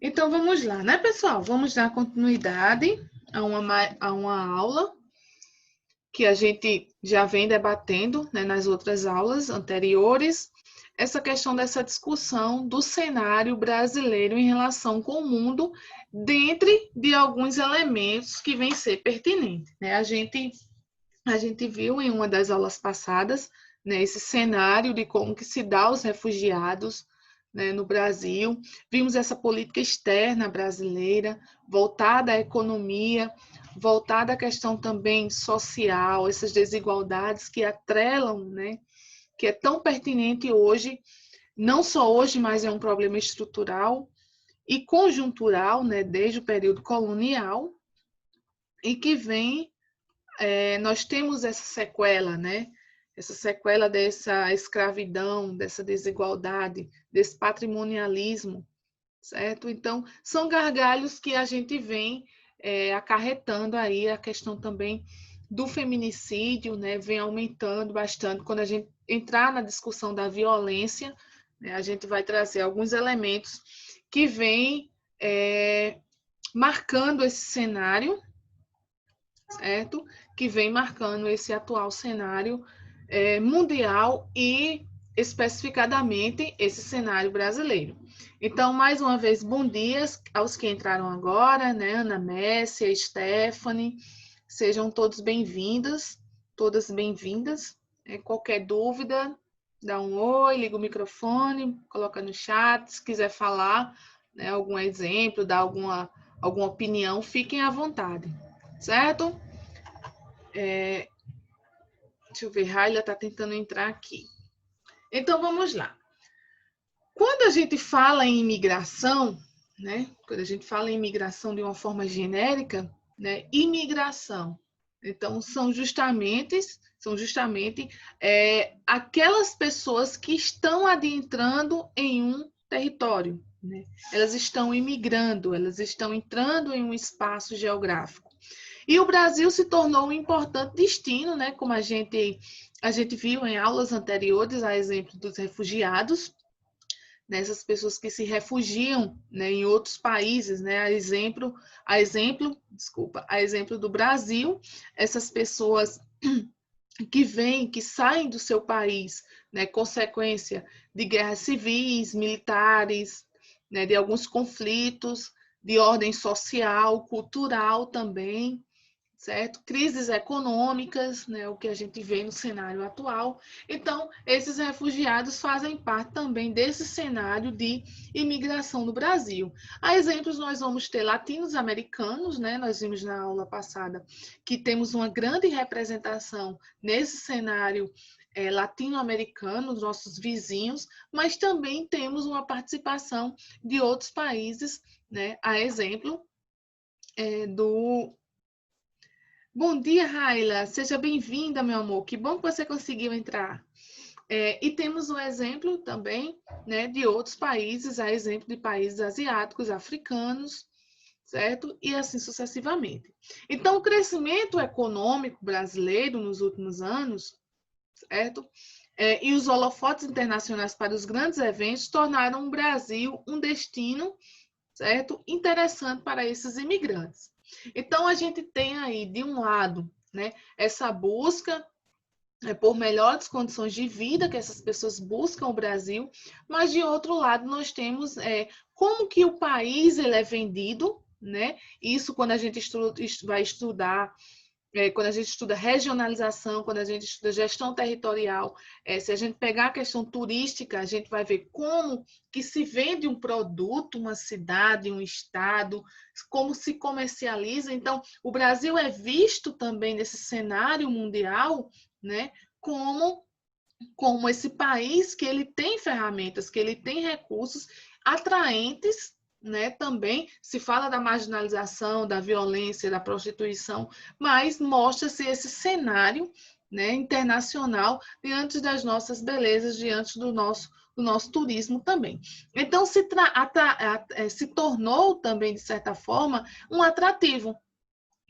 Então, vamos lá, né, pessoal? Vamos dar continuidade a uma aula que a gente já vem debatendo, né, nas outras aulas anteriores, essa questão dessa discussão do cenário brasileiro em relação com o mundo, dentre de alguns elementos que vêm ser pertinentes, né? A gente viu em uma das aulas passadas, né, esse cenário de como que se dá aos refugiados, né, no Brasil. Vimos essa política externa brasileira, voltada à economia, voltada à questão também social, essas desigualdades que atrelam, né, que é tão pertinente hoje, não só hoje, mas é um problema estrutural e conjuntural, né, desde o período colonial, e que vem nós temos essa sequela, né? Essa sequela dessa escravidão, dessa desigualdade, desse patrimonialismo, certo? Então, são gargalhos que a gente vem acarretando aí a questão também do feminicídio, né? Vem aumentando bastante. Quando a gente entrar na discussão da violência, né, a gente vai trazer alguns elementos que vêm marcando esse cenário, certo? Que vem marcando esse atual cenário mundial e especificadamente esse cenário brasileiro. Então, mais uma vez, bom dia aos que entraram agora, né? Ana Messia, Stephanie, sejam todos bem-vindos, todas bem-vindas. Qualquer dúvida, dá um oi, liga o microfone, coloca no chat, se quiser falar, né, algum exemplo, dar alguma opinião, fiquem à vontade, certo? Deixa eu ver, Raila está tentando entrar aqui. Então, vamos lá. Quando a gente fala em imigração, né? Quando a gente fala em imigração de uma forma genérica, né? Imigração. Então, são justamente aquelas pessoas que estão adentrando em um território, né? Elas estão imigrando, elas estão entrando em um espaço geográfico. E o Brasil se tornou um importante destino, né? Como a gente viu em aulas anteriores, a exemplo dos refugiados, nessas pessoas que se refugiam, né, em outros países, né? A exemplo do Brasil, essas pessoas que saem do seu país, né, consequência de guerras civis, militares, né, de alguns conflitos de ordem social, cultural também, certo? Crises econômicas, né, o que a gente vê no cenário atual. Então, esses refugiados fazem parte também desse cenário de imigração no Brasil. A exemplos, nós vamos ter latinos-americanos, né? Nós vimos na aula passada que temos uma grande representação nesse cenário latino-americano, nossos vizinhos, mas também temos uma participação de outros países, né? A exemplo do Bom dia, Raila. Seja bem-vinda, meu amor. Que bom que você conseguiu entrar. E temos um exemplo também, né, de outros países, a exemplo de países asiáticos, africanos, certo? E assim sucessivamente. Então, o crescimento econômico brasileiro nos últimos anos, certo? E os holofotes internacionais para os grandes eventos tornaram o Brasil um destino, certo? Interessante para esses imigrantes. Então, a gente tem aí, de um lado, né, essa busca por melhores condições de vida que essas pessoas buscam o Brasil, mas, de outro lado, nós temos como que o país ele é vendido, né? Isso quando a gente vai estudar quando a gente estuda regionalização, quando a gente estuda gestão territorial, se a gente pegar a questão turística, a gente vai ver como que se vende um produto, uma cidade, um estado, como se comercializa. Então, o Brasil é visto também nesse cenário mundial, né, como esse país que ele tem ferramentas, que ele tem recursos atraentes, né? Também se fala da marginalização, da violência, da prostituição, mas mostra-se esse cenário, né, internacional diante das nossas belezas, diante do nosso turismo também. Então, se tornou também, de certa forma, um atrativo.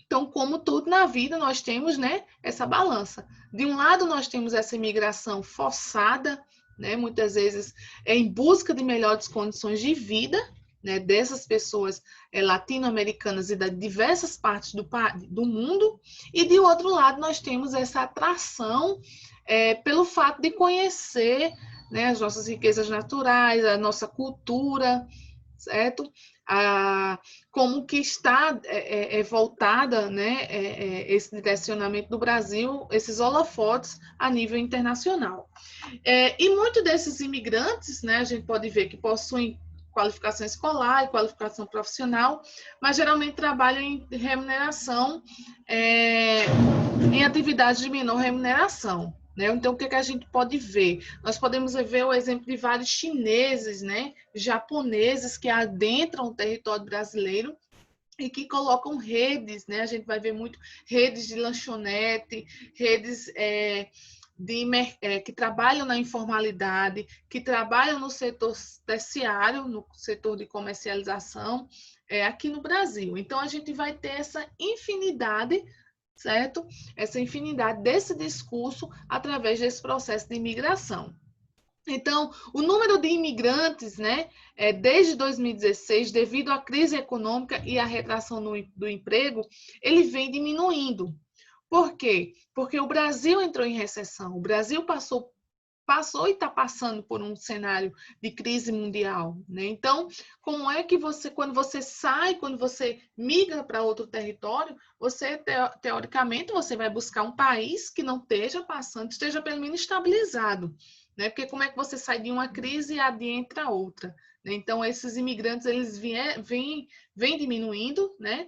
Então, como tudo na vida, nós temos, né, essa balança. De um lado, nós temos essa imigração forçada, né, muitas vezes em busca de melhores condições de vida, né, dessas pessoas latino-americanas e de diversas partes do mundo, e de outro lado nós temos essa atração pelo fato de conhecer, né, as nossas riquezas naturais, a nossa cultura, certo? Como que está voltada, né, esse direcionamento do Brasil, esses holofotes a nível internacional. E muitos desses imigrantes, né, a gente pode ver que possuem qualificação escolar e qualificação profissional, mas geralmente trabalham em remuneração, em atividades de menor remuneração. Né? Então, o que a gente pode ver? Nós podemos ver o exemplo de vários chineses, né, japoneses que adentram o território brasileiro e que colocam redes, né? A gente vai ver muito redes de lanchonete, redes que trabalham na informalidade, que trabalham no setor terciário, no setor de comercialização, aqui no Brasil. Então, a gente vai ter essa infinidade, certo? Essa infinidade desse discurso através desse processo de imigração. Então, o número de imigrantes, né, desde 2016, devido à crise econômica e à retração do emprego, ele vem diminuindo. Por quê? Porque o Brasil entrou em recessão. O Brasil passou e está passando por um cenário de crise mundial, né? Então, como é que você, quando você sai, quando você migra para outro território, você, teoricamente, você vai buscar um país que não esteja passando, esteja pelo menos estabilizado, né? Porque como é que você sai de uma crise e adentra outra? Né? Então, esses imigrantes, eles vêm diminuindo, né?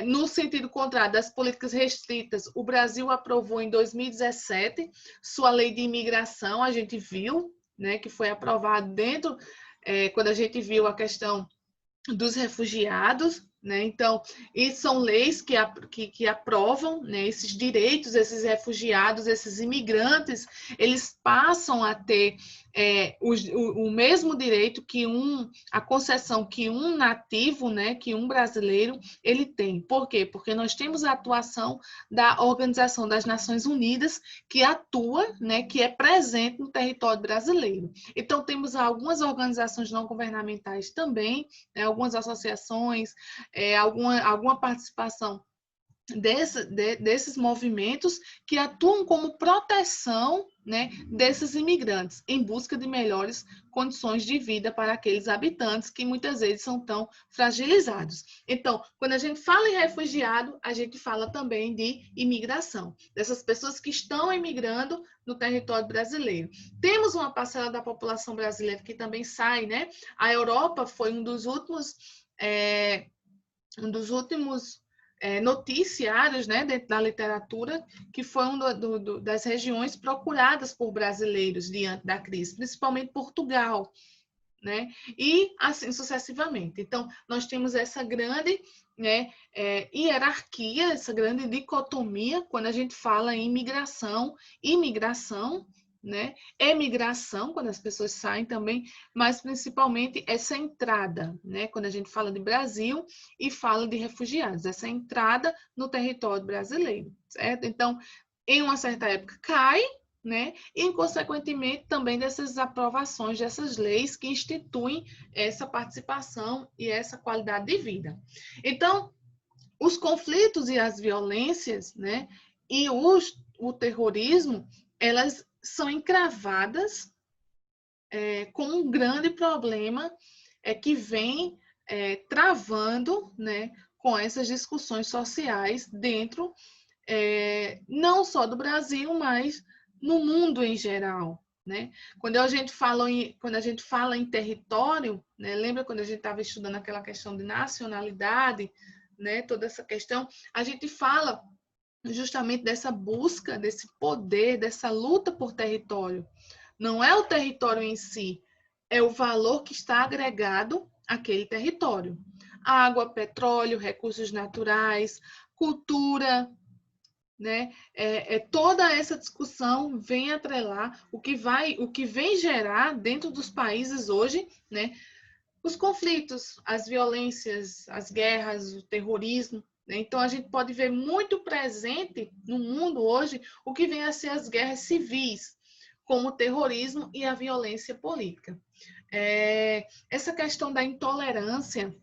No sentido contrário das políticas restritas, o Brasil aprovou em 2017 sua lei de imigração, a gente viu, né, que foi aprovado dentro, quando a gente viu a questão dos refugiados, né? Então, e são leis que aprovam, né, esses direitos, esses refugiados, esses imigrantes, eles passam a ter o mesmo direito que a concessão que um nativo, né, que um brasileiro, ele tem. Por quê? Porque nós temos a atuação da Organização das Nações Unidas, que atua, né, que é presente no território brasileiro. Então, temos algumas organizações não governamentais também, né, algumas associações, alguma participação desses movimentos que atuam como proteção, né, desses imigrantes, em busca de melhores condições de vida para aqueles habitantes que muitas vezes são tão fragilizados. Então, quando a gente fala em refugiado, a gente fala também de imigração, dessas pessoas que estão imigrando no território brasileiro. Temos uma parcela da população brasileira que também sai, né? A Europa foi um dos últimos noticiários, né, dentro da literatura, que foi das regiões procuradas por brasileiros diante da crise, principalmente Portugal, né, e assim sucessivamente. Então, nós temos essa grande, né, hierarquia, essa grande dicotomia quando a gente fala em imigração, né? Emigração, quando as pessoas saem também, mas principalmente essa entrada, né? Quando a gente fala de Brasil e fala de refugiados, essa entrada no território brasileiro, certo? Então, em uma certa época cai, né? E, consequentemente, também dessas aprovações, dessas leis que instituem essa participação e essa qualidade de vida. Então, os conflitos e as violências, né? E o terrorismo, elas são encravadas como um grande problema que vem travando, né, com essas discussões sociais dentro não só do Brasil, mas no mundo em geral. Né? Quando a gente fala em território, né, lembra quando a gente estava estudando aquela questão de nacionalidade, né, toda essa questão, a gente fala justamente dessa busca, desse poder, dessa luta por território. Não é o território em si, é o valor que está agregado àquele território. Água, petróleo, recursos naturais, cultura, né? Toda essa discussão vem atrelar o que vem gerar dentro dos países hoje, né? Os conflitos, as violências, as guerras, o terrorismo. Então, a gente pode ver muito presente no mundo hoje o que vem a ser as guerras civis, como o terrorismo e a violência política. Essa questão da intolerância,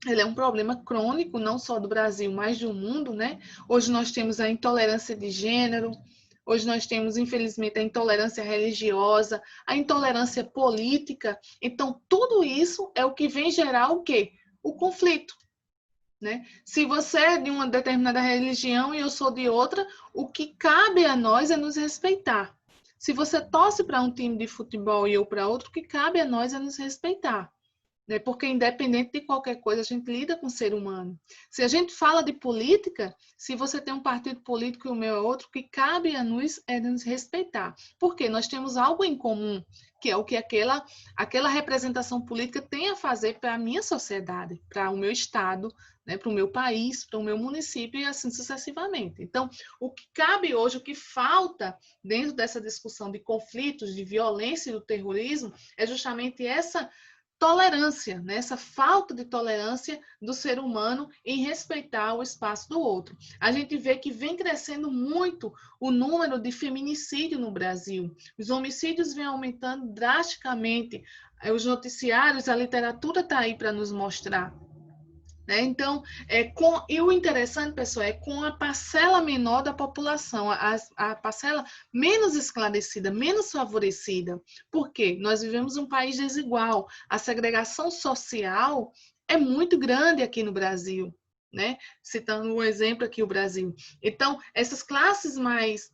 ele é um problema crônico, não só do Brasil, mas do mundo, né? Hoje nós temos a intolerância de gênero, hoje nós temos, infelizmente, a intolerância religiosa, a intolerância política. Então, tudo isso é o que vem gerar o quê? O conflito, né? Se você é de uma determinada religião e eu sou de outra, o que cabe a nós é nos respeitar. Se você torce para um time de futebol e eu para outro, o que cabe a nós é nos respeitar, né? Porque independente de qualquer coisa, a gente lida com o ser humano. Se a gente fala de política, se você tem um partido político e o meu é outro, o que cabe a nós é nos respeitar. Porque nós temos algo em comum, que é o que aquela representação política tem a fazer para a minha sociedade, para o meu estado, né, para o meu país, para o meu município e assim sucessivamente. Então, o que cabe hoje, o que falta dentro dessa discussão de conflitos, de violência e do terrorismo, é justamente essa tolerância, né? Essa falta de tolerância do ser humano em respeitar o espaço do outro. A gente vê que vem crescendo muito o número de feminicídio no Brasil. Os homicídios vêm aumentando drasticamente. Os noticiários, a literatura está aí para nos mostrar. Né? Então, e o interessante, pessoal, é com a parcela menor da população, a parcela menos esclarecida, menos favorecida. Por quê? Nós vivemos um país desigual. A segregação social é muito grande aqui no Brasil, né? Citando um exemplo aqui, o Brasil. Então, essas classes mais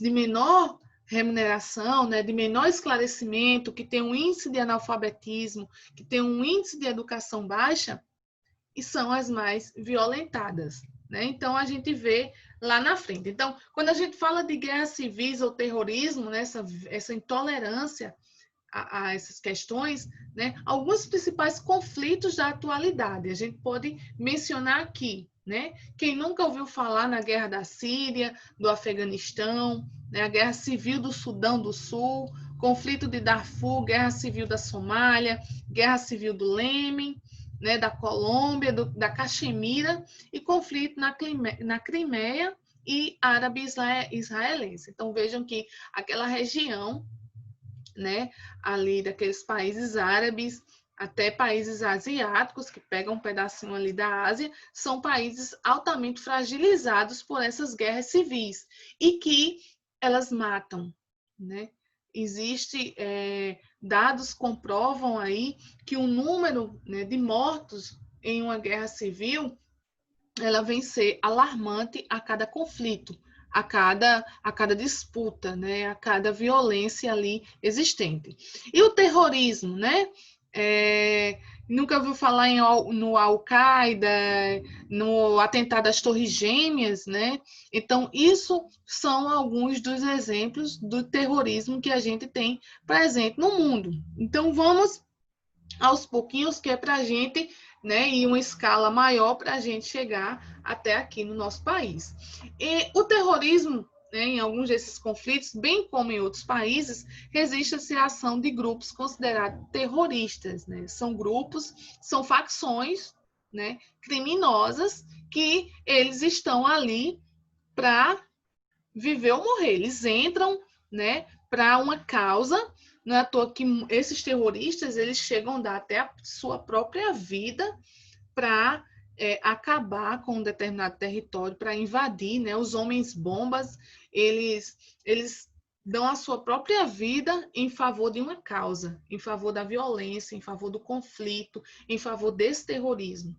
de menor remuneração, né, de menor esclarecimento, que tem um índice de analfabetismo, que tem um índice de educação baixa, e são as mais violentadas, né? Então a gente vê lá na frente. Então, quando a gente fala de guerras civis ou terrorismo, né, essa intolerância a essas questões, né, alguns principais conflitos da atualidade. A gente pode mencionar aqui, né? Quem nunca ouviu falar na guerra da Síria, do Afeganistão, né, a guerra civil do Sudão do Sul, conflito de Darfur, guerra civil da Somália, guerra civil do Iêmen, né, da Colômbia, da Caxemira e conflito na Crimeia e árabe-israelense. Então vejam que aquela região, né, ali daqueles países árabes até países asiáticos que pegam um pedacinho ali da Ásia, são países altamente fragilizados por essas guerras civis e que elas matam, né? Existe dados comprovam aí que o número, né, de mortos em uma guerra civil ela vem ser alarmante a cada conflito, a cada disputa, né, a cada violência ali existente. E o terrorismo, né? Nunca ouviu falar no Al-Qaeda, no atentado às Torres Gêmeas, né? Então, isso são alguns dos exemplos do terrorismo que a gente tem presente no mundo. Então, vamos aos pouquinhos, que é para a gente, né, em uma escala maior para a gente chegar até aqui no nosso país. E o terrorismo, né, em alguns desses conflitos, bem como em outros países, resiste-se à ação de grupos considerados terroristas. Né? São grupos, são facções, né, criminosas que eles estão ali para viver ou morrer. Eles entram, né, para uma causa. Não é à toa que esses terroristas eles chegam a dar até a sua própria vida para acabar com um determinado território, para invadir, né? Os homens bombas, eles dão a sua própria vida em favor de uma causa, em favor da violência, em favor do conflito, em favor desse terrorismo.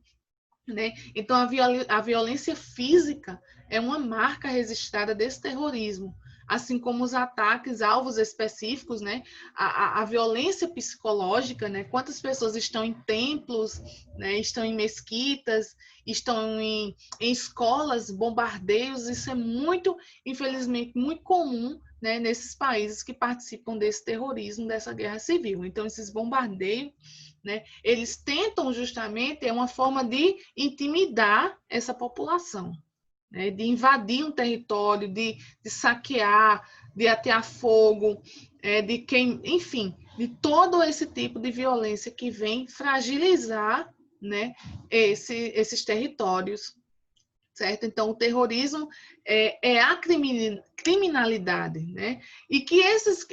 Né? Então, a violência física é uma marca registrada desse terrorismo, assim como os ataques, alvos específicos, né? A violência psicológica, né? Quantas pessoas estão em templos, né? Estão em mesquitas, estão em escolas, bombardeios, isso é muito, infelizmente, muito comum, né? Nesses países que participam desse terrorismo, dessa guerra civil. Então, esses bombardeios, né? Eles tentam justamente, é uma forma de intimidar essa população, né? De invadir um território, de saquear, de atear fogo, enfim, de todo esse tipo de violência que vem fragilizar, né, esses territórios, certo? Então, o terrorismo é a criminalidade, né? E que esses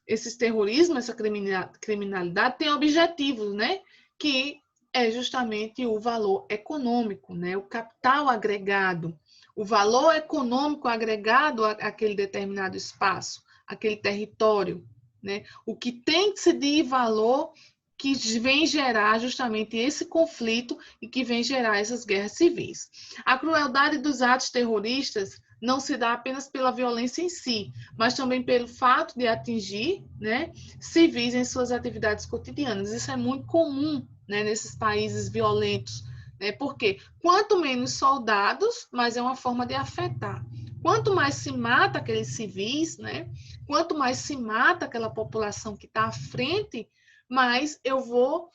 esses terrorismo, essa criminalidade tem objetivos, né? Que é justamente o valor econômico, né? O capital agregado, o valor econômico agregado àquele determinado espaço, aquele território, né? O que tem-se de valor que vem gerar justamente esse conflito e que vem gerar essas guerras civis. A crueldade dos atos terroristas não se dá apenas pela violência em si, mas também pelo fato de atingir, né, civis em suas atividades cotidianas. Isso é muito comum, né, nesses países violentos, né, porque quanto menos soldados, mais é uma forma de afetar. Quanto mais se mata aqueles civis, né, quanto mais se mata aquela população que está à frente, mais eu vou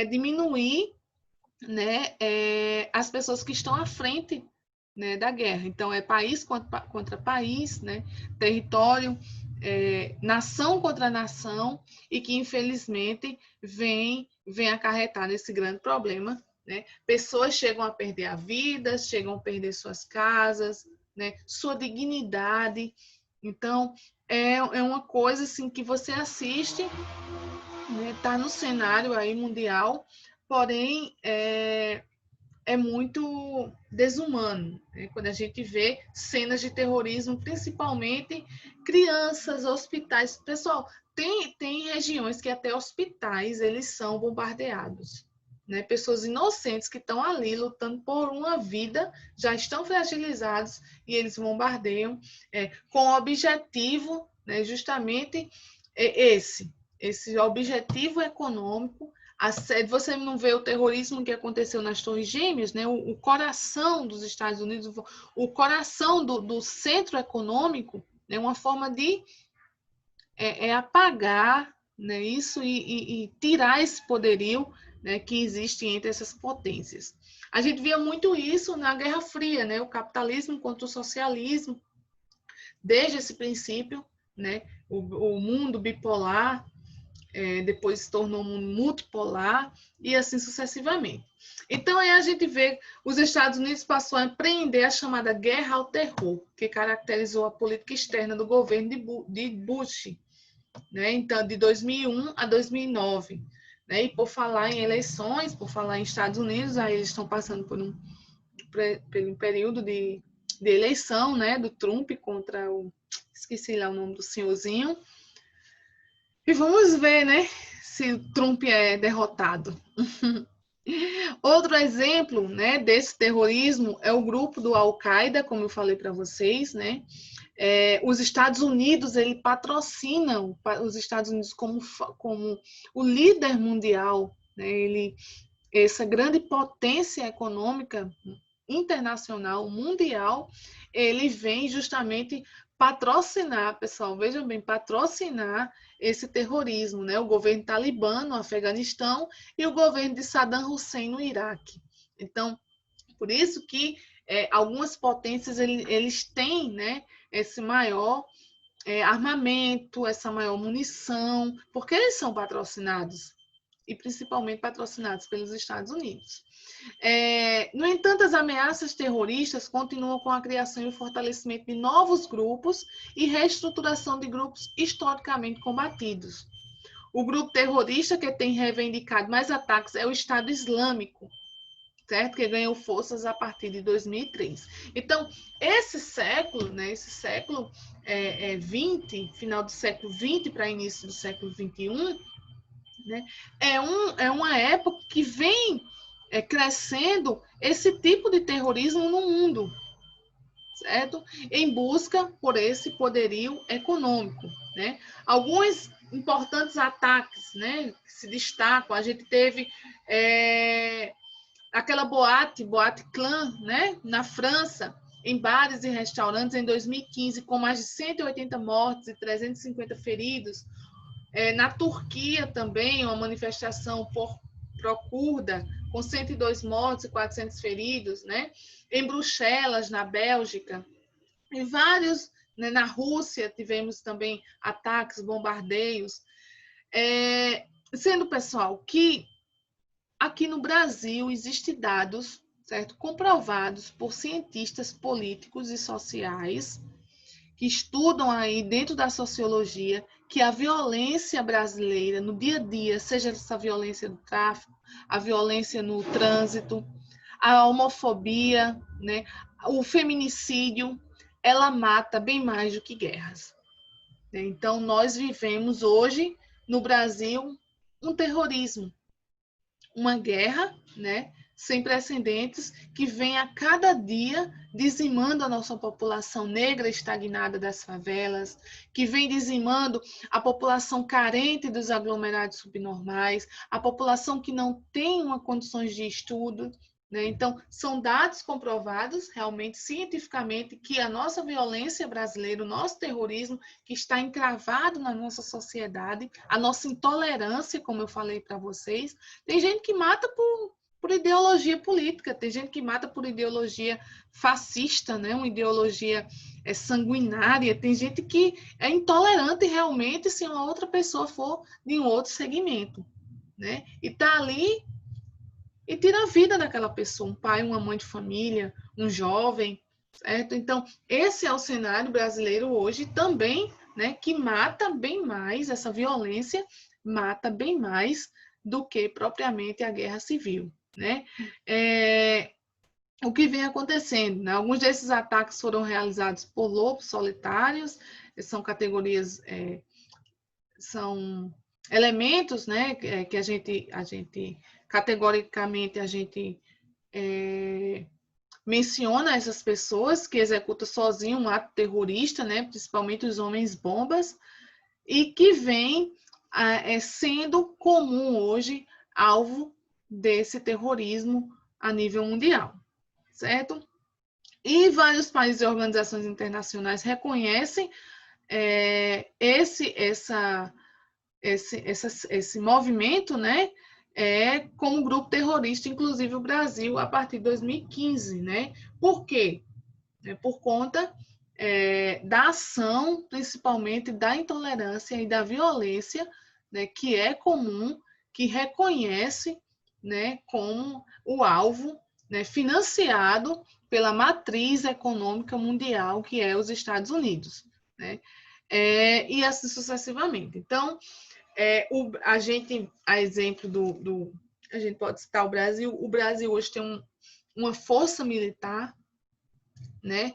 diminuir, né, as pessoas que estão à frente, né, da guerra. Então, é país contra país, né, território, nação contra nação, e que, infelizmente, vem acarretar nesse grande problema. Né? Pessoas chegam a perder a vida, chegam a perder suas casas, né, sua dignidade. Então, é uma coisa assim, que você assiste, está no cenário aí mundial, porém é muito desumano, né? Quando a gente vê cenas de terrorismo, principalmente crianças, hospitais. Pessoal, tem regiões que até hospitais eles são bombardeados. Né? Pessoas inocentes que estão ali lutando por uma vida, já estão fragilizados e eles bombardeiam com o objetivo, né, justamente esse objetivo econômico. Você não vê o terrorismo que aconteceu nas Torres Gêmeas, né? O coração dos Estados Unidos, o coração do centro econômico, né? Uma forma de apagar, né, isso e tirar esse poderio, né, que existe entre essas potências. A gente via muito isso na Guerra Fria, né? O capitalismo contra o socialismo, desde esse princípio, né? O mundo bipolar, depois se tornou um mundo multipolar e assim sucessivamente. Então, aí a gente vê os Estados Unidos passou a empreender a chamada guerra ao terror, que caracterizou a política externa do governo de Bush, né? Então, de 2001 a 2009. Né? E por falar em eleições, por falar em Estados Unidos, aí eles estão passando por um período de eleição, né? Do Trump contra esqueci lá o nome do senhorzinho. E vamos ver, né, se o Trump é derrotado. Outro exemplo, né, desse terrorismo é o grupo do Al-Qaeda, como eu falei para vocês, né? Os Estados Unidos, ele patrocinam os Estados Unidos como o líder mundial, né? Essa grande potência econômica internacional, mundial, ele vem justamente patrocinar, pessoal, vejam bem, patrocinar esse terrorismo, né? O governo talibã no Afeganistão e o governo de Saddam Hussein no Iraque. Então, por isso que algumas potências eles têm, né, esse maior armamento, essa maior munição, porque eles são patrocinados, e principalmente patrocinados pelos Estados Unidos. No entanto, as ameaças terroristas continuam com a criação e o fortalecimento de novos grupos e reestruturação de grupos historicamente combatidos. O grupo terrorista que tem reivindicado mais ataques é o Estado Islâmico, certo? Que ganhou forças a partir de 2003. Então, esse século, né, esse século 20, final do século 20 para início do século 21, né, é uma época que vem crescendo esse tipo de terrorismo no mundo, certo? Em busca por esse poderio econômico, né? Alguns importantes ataques, né, que se destacam, a gente teve aquela boate Clan, né, na França, em bares e restaurantes em 2015, com mais de 180 mortes e 350 feridos. Na Turquia também, uma manifestação pró-curda, com 102 mortos e 400 feridos, né? Em Bruxelas, na Bélgica, em vários, né, na Rússia tivemos também ataques, bombardeios. Sendo, pessoal, que aqui no Brasil existem dados, certo, comprovados por cientistas políticos e sociais que estudam aí dentro da sociologia, que a violência brasileira no dia a dia, seja essa violência do tráfico, a violência no trânsito, a homofobia, né, o feminicídio, ela mata bem mais do que guerras. Então, nós vivemos hoje, no Brasil, um terrorismo, uma guerra, né, sem precedentes, que vem a cada dia dizimando a nossa população negra estagnada das favelas, que vem dizimando a população carente dos aglomerados subnormais, a população que não tem uma condições de estudo, né? Então, são dados comprovados, realmente, cientificamente, que a nossa violência brasileira, o nosso terrorismo, que está encravado na nossa sociedade, a nossa intolerância, como eu falei para vocês, tem gente que mata por ideologia política, tem gente que mata por ideologia fascista, né? Uma ideologia sanguinária, tem gente que é intolerante realmente se uma outra pessoa for de um outro segmento, né? E está ali e tira a vida daquela pessoa, um pai, uma mãe de família, um jovem, certo? Então, esse é o cenário brasileiro hoje também, né, que mata bem mais, essa violência mata bem mais do que propriamente a guerra civil, né? O que vem acontecendo, né? Alguns desses ataques foram realizados por lobos solitários, são categorias, são elementos, né, que a gente categoricamente a gente menciona essas pessoas que executam sozinho um ato terrorista, né, principalmente os homens bombas, e que vem sendo comum hoje alvo desse terrorismo a nível mundial, certo? E vários países e organizações internacionais reconhecem esse movimento, né, como grupo terrorista, inclusive o Brasil, a partir de 2015, né? Por quê? Por conta da ação, principalmente da intolerância e da violência, né, que é comum, que reconhece, né, como o alvo, né, financiado pela matriz econômica mundial, que é os Estados Unidos, né? E assim sucessivamente. Então, a exemplo a gente pode citar o Brasil hoje tem uma força militar, né?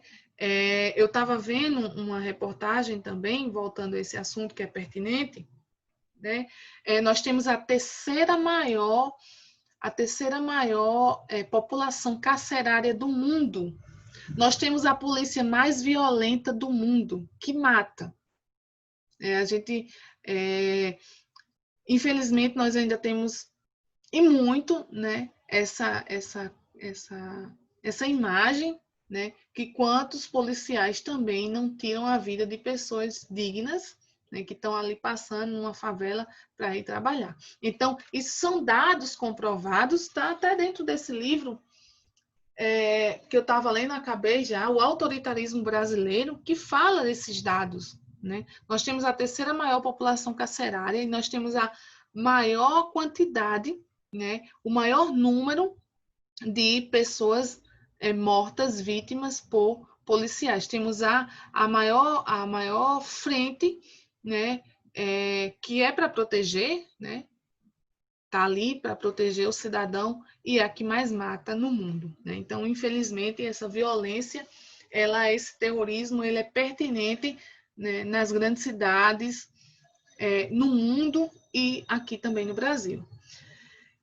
Eu estava vendo uma reportagem também, voltando a esse assunto que é pertinente, né? Nós temos a terceira maior população carcerária do mundo. Nós temos a polícia mais violenta do mundo, que mata. Infelizmente, nós ainda temos, e muito, né, essa imagem, né, que quantos policiais também não tiram a vida de pessoas dignas, né, que estão ali passando numa favela para ir trabalhar. Então, isso são dados comprovados, está até dentro desse livro que eu estava lendo, acabei já, O Autoritarismo Brasileiro, que fala desses dados, né? Nós temos a terceira maior população carcerária e nós temos a maior quantidade, né, o maior número de pessoas mortas, vítimas por policiais. Temos a maior frente, né, que é para proteger, né, está ali para proteger o cidadão e é a que mais mata no mundo, né? Então, infelizmente, essa violência, esse terrorismo, ele é pertinente, né, nas grandes cidades, no mundo e aqui também no Brasil.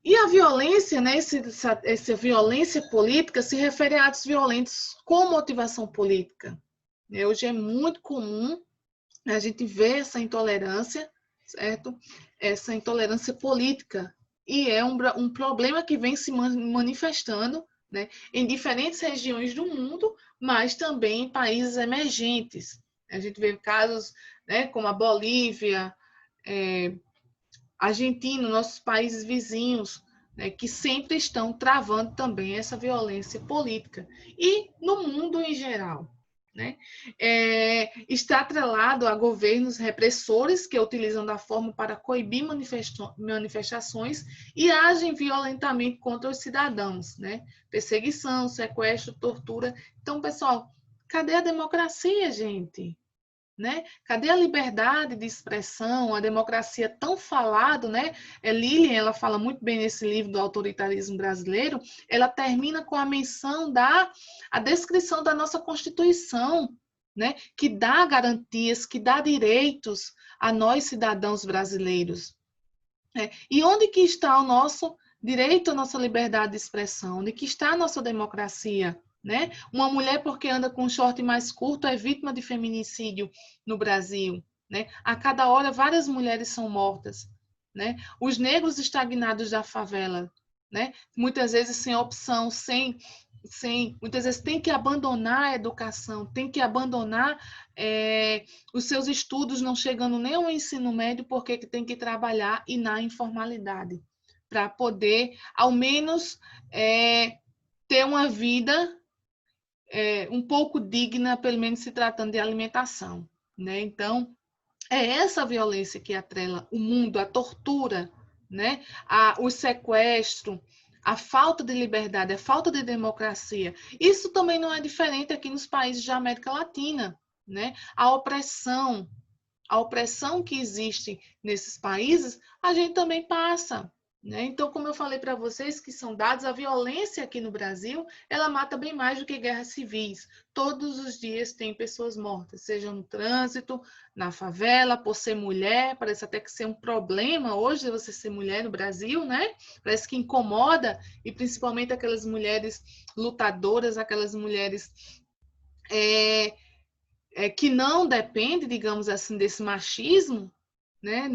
E a violência, né, essa violência política se refere a atos violentos com motivação política. Hoje é muito comum a gente ver essa intolerância, certo? Essa intolerância política. E é um problema que vem se manifestando, né, em diferentes regiões do mundo, mas também em países emergentes. A gente vê casos, né, como a Bolívia, Argentina, nossos países vizinhos, né, que sempre estão travando também essa violência política. E no mundo em geral. Né? Está atrelado a governos repressores que utilizam da forma para coibir manifestações e agem violentamente contra os cidadãos, né? Perseguição, sequestro, tortura. Então, pessoal, cadê a democracia, gente? né? Cadê a liberdade de expressão, a democracia tão falado, né? Lilian, ela fala muito bem nesse livro do autoritarismo brasileiro, ela termina com a menção a descrição da nossa Constituição, né? Que dá garantias, que dá direitos a nós cidadãos brasileiros. E onde que está o nosso direito à nossa liberdade de expressão? Onde que está a nossa democracia? Né? Uma mulher, porque anda com um short mais curto, é vítima de feminicídio no Brasil. Né? A cada hora, várias mulheres são mortas. Né? Os negros estagnados da favela, né? Muitas vezes sem opção, muitas vezes tem que abandonar a educação, tem que abandonar os seus estudos, não chegando nem ao ensino médio, porque tem que trabalhar e na informalidade, para poder, ao menos, ter uma vida um pouco digna, pelo menos se tratando de alimentação, né? Então, é essa violência que atrela o mundo, a tortura, né? O sequestro, a falta de liberdade, a falta de democracia. Isso também não é diferente aqui nos países da América Latina, né? A opressão que existe nesses países, a gente também passa. Né? Então, como eu falei para vocês, que são dados, a violência aqui no Brasil, ela mata bem mais do que guerras civis. Todos os dias tem pessoas mortas, seja no trânsito, na favela, por ser mulher, parece até que ser um problema hoje você ser mulher no Brasil, né? Parece que incomoda, e principalmente aquelas mulheres lutadoras, aquelas mulheres que não dependem, digamos assim, desse machismo, né?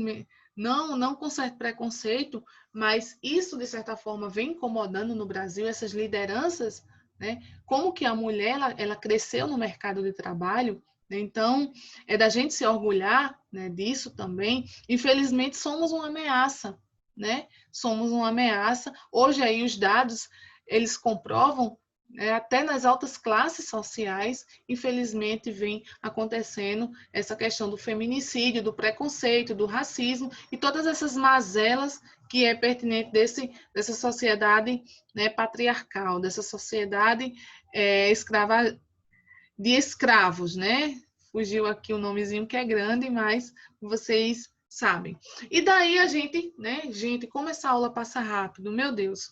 Não com certo preconceito, mas isso, de certa forma, vem incomodando no Brasil, essas lideranças, né? Como que a mulher ela cresceu no mercado de trabalho, né? Então, é da gente se orgulhar, né, disso também. Infelizmente, somos uma ameaça, né? Somos uma ameaça. Hoje, aí, os dados, eles comprovam, até nas altas classes sociais, infelizmente, vem acontecendo essa questão do feminicídio, do preconceito, do racismo e todas essas mazelas que é pertinente dessa sociedade, né, patriarcal, dessa sociedade de escravos, né? Fugiu aqui o nomezinho que é grande, mas vocês sabem. E daí a gente, né, gente, como essa aula passa rápido, meu Deus.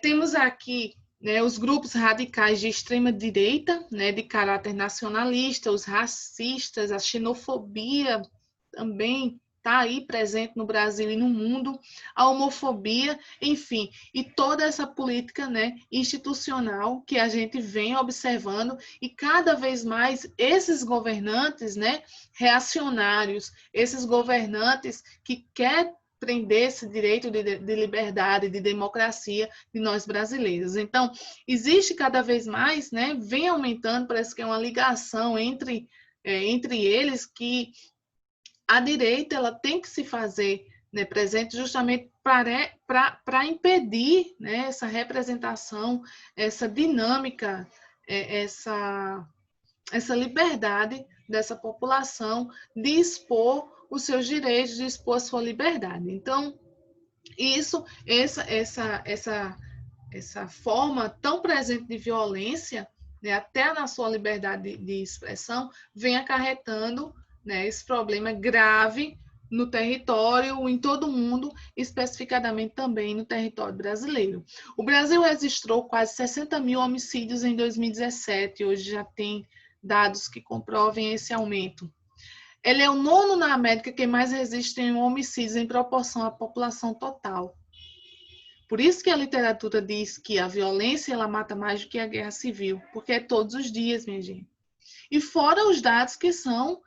Temos aqui, né, os grupos radicais de extrema-direita, né, de caráter nacionalista, os racistas, a xenofobia também está aí presente no Brasil e no mundo, a homofobia, enfim, e toda essa política, né, institucional que a gente vem observando, e cada vez mais esses governantes, né, reacionários, esses governantes que querem prender esse direito de liberdade, de democracia de nós brasileiros. Então, existe cada vez mais, né, vem aumentando, parece que é uma ligação entre eles, que a direita ela tem que se fazer, né, presente justamente para impedir, né, essa representação, essa dinâmica, essa liberdade dessa população de expor os seus direitos, de expor a sua liberdade. Então, essa forma tão presente de violência, né, até na sua liberdade de expressão, vem acarretando, né, esse problema grave no território, em todo o mundo, especificadamente também no território brasileiro. O Brasil registrou quase 60 mil homicídios em 2017, hoje já tem dados que comprovem esse aumento. Ele é o nono na América que mais resiste em homicídios em proporção à população total. Por isso que a literatura diz que a violência ela mata mais do que a guerra civil, porque é todos os dias, minha gente. E fora os dados que são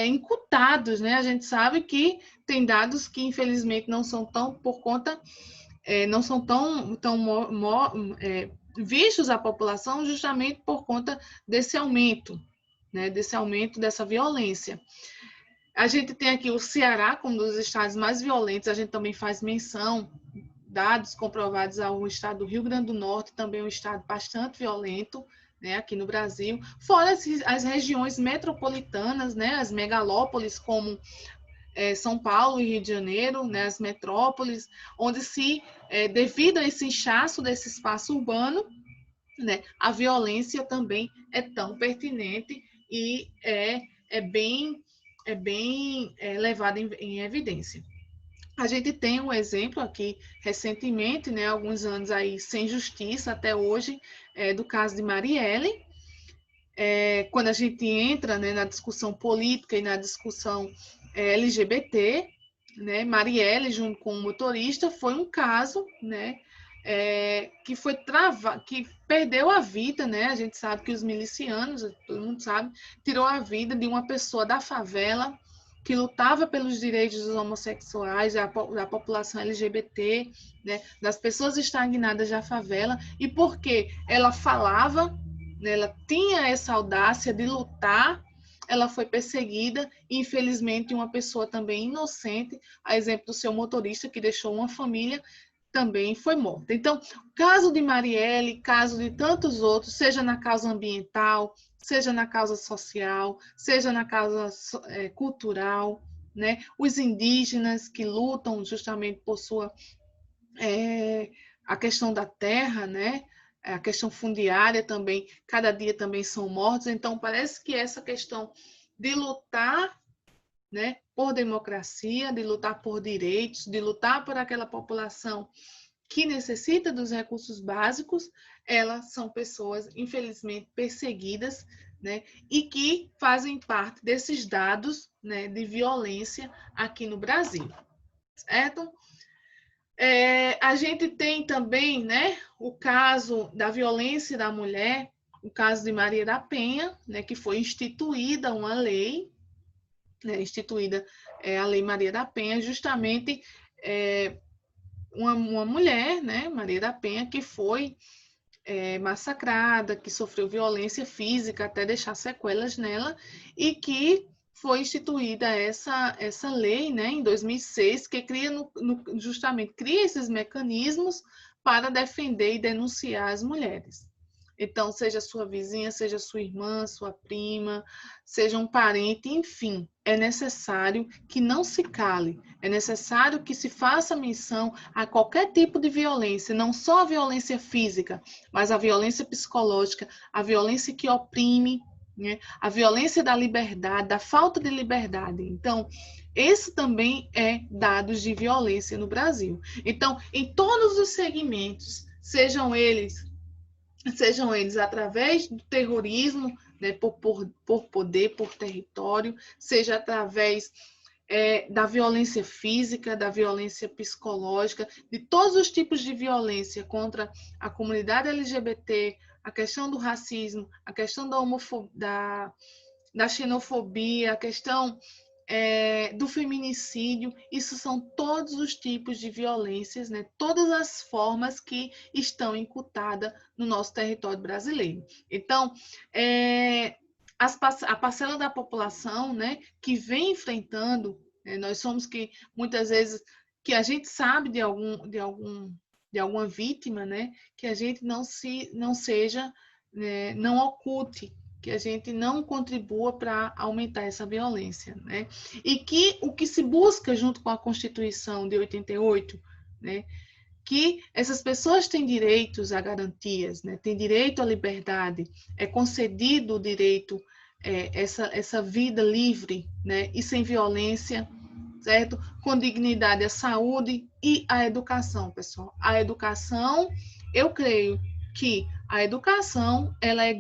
incutados, né? A gente sabe que tem dados que infelizmente não são tão por conta, não são tão vistos à população justamente por conta desse aumento, né? Desse aumento dessa violência. A gente tem aqui o Ceará como um dos estados mais violentos, a gente também faz menção, dados comprovados ao estado do Rio Grande do Norte, também um estado bastante violento, né, aqui no Brasil, fora as regiões metropolitanas, né, as megalópolis como São Paulo e Rio de Janeiro, né, as metrópoles, onde devido a esse inchaço desse espaço urbano, né, a violência também é tão pertinente e é levado em evidência. A gente tem um exemplo aqui, recentemente, né, alguns anos aí sem justiça até hoje, do caso de Marielle. Quando a gente entra, né, na discussão política e na discussão LGBT, né, Marielle, junto com o motorista, foi um caso, né, que perdeu a vida, né? A gente sabe que os milicianos, todo mundo sabe, tirou a vida de uma pessoa da favela que lutava pelos direitos dos homossexuais, da população LGBT, né, das pessoas estagnadas da favela, e porque ela falava, né, ela tinha essa audácia de lutar, ela foi perseguida e, infelizmente, uma pessoa também inocente, a exemplo do seu motorista, que deixou uma família, também foi morta. Então, caso de Marielle, caso de tantos outros, seja na causa ambiental, seja na causa social, seja na causa cultural, né? Os indígenas que lutam justamente por a questão da terra, né? A questão fundiária também, cada dia também são mortos. Então, parece que essa questão de lutar, né, por democracia, de lutar por direitos, de lutar por aquela população que necessita dos recursos básicos, elas são pessoas, infelizmente, perseguidas, né, e que fazem parte desses dados, né, de violência aqui no Brasil, certo? A gente tem também, né, o caso da violência da mulher, o caso de Maria da Penha, né, que foi instituída uma lei, né, a Lei Maria da Penha, justamente uma mulher, né, Maria da Penha, que foi massacrada, que sofreu violência física até deixar sequelas nela, e que foi instituída essa lei, né, em 2006, que cria justamente cria esses mecanismos para defender e denunciar as mulheres. Então, seja sua vizinha, seja sua irmã, sua prima, seja um parente, enfim, é necessário que não se cale, é necessário que se faça menção a qualquer tipo de violência, não só a violência física, mas a violência psicológica, a violência que oprime, né? A violência da liberdade, da falta de liberdade. Então, esse também é dados de violência no Brasil. Então, em todos os segmentos, sejam eles através do terrorismo, né, por poder, por território, seja através da violência física, da violência psicológica, de todos os tipos de violência contra a comunidade LGBT, a questão do racismo, a questão da homofobia, da xenofobia, a questão do feminicídio. Isso são todos os tipos de violências, né? Todas as formas que estão incutadas no nosso território brasileiro. Então, a parcela da população, né, que vem enfrentando, nós somos que muitas vezes que a gente sabe de alguma vítima, né, que a gente não seja, né, não oculte, que a gente não contribua para aumentar essa violência, né? E que o que se busca junto com a Constituição de 88, né, que essas pessoas têm direitos a garantias, né? Têm direito à liberdade, é concedido o direito essa vida livre, né? E sem violência, certo? Com dignidade à saúde e à educação, pessoal. A educação, eu creio que a educação ela é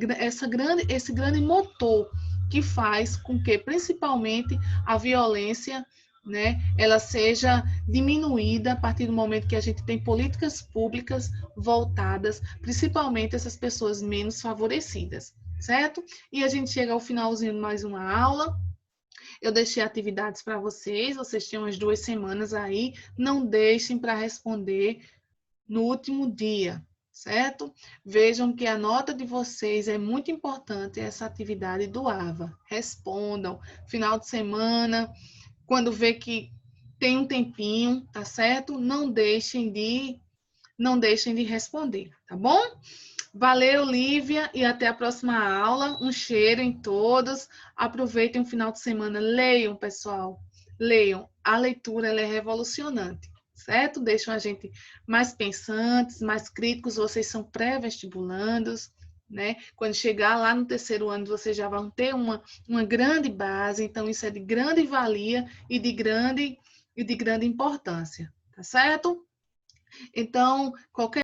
esse grande motor que faz com que, principalmente, a violência, né, ela seja diminuída a partir do momento que a gente tem políticas públicas voltadas, principalmente essas pessoas menos favorecidas, certo? E a gente chega ao finalzinho de mais uma aula. Eu deixei atividades para vocês tinham umas 2 semanas aí, não deixem para responder no último dia, certo? Vejam que a nota de vocês é muito importante, essa atividade do AVA. Respondam, final de semana, quando vê que tem um tempinho, tá certo? Não deixem de responder, tá bom? Valeu, Lívia, e até a próxima aula. Um cheiro em todos. Aproveitem o final de semana. Leiam, pessoal. Leiam. A leitura ela é revolucionante, certo? Deixam a gente mais pensantes, mais críticos. Vocês são pré-vestibulandos, né? Quando chegar lá no terceiro ano, vocês já vão ter uma grande base, então isso é de grande valia e de grande importância, tá certo? Então, qualquer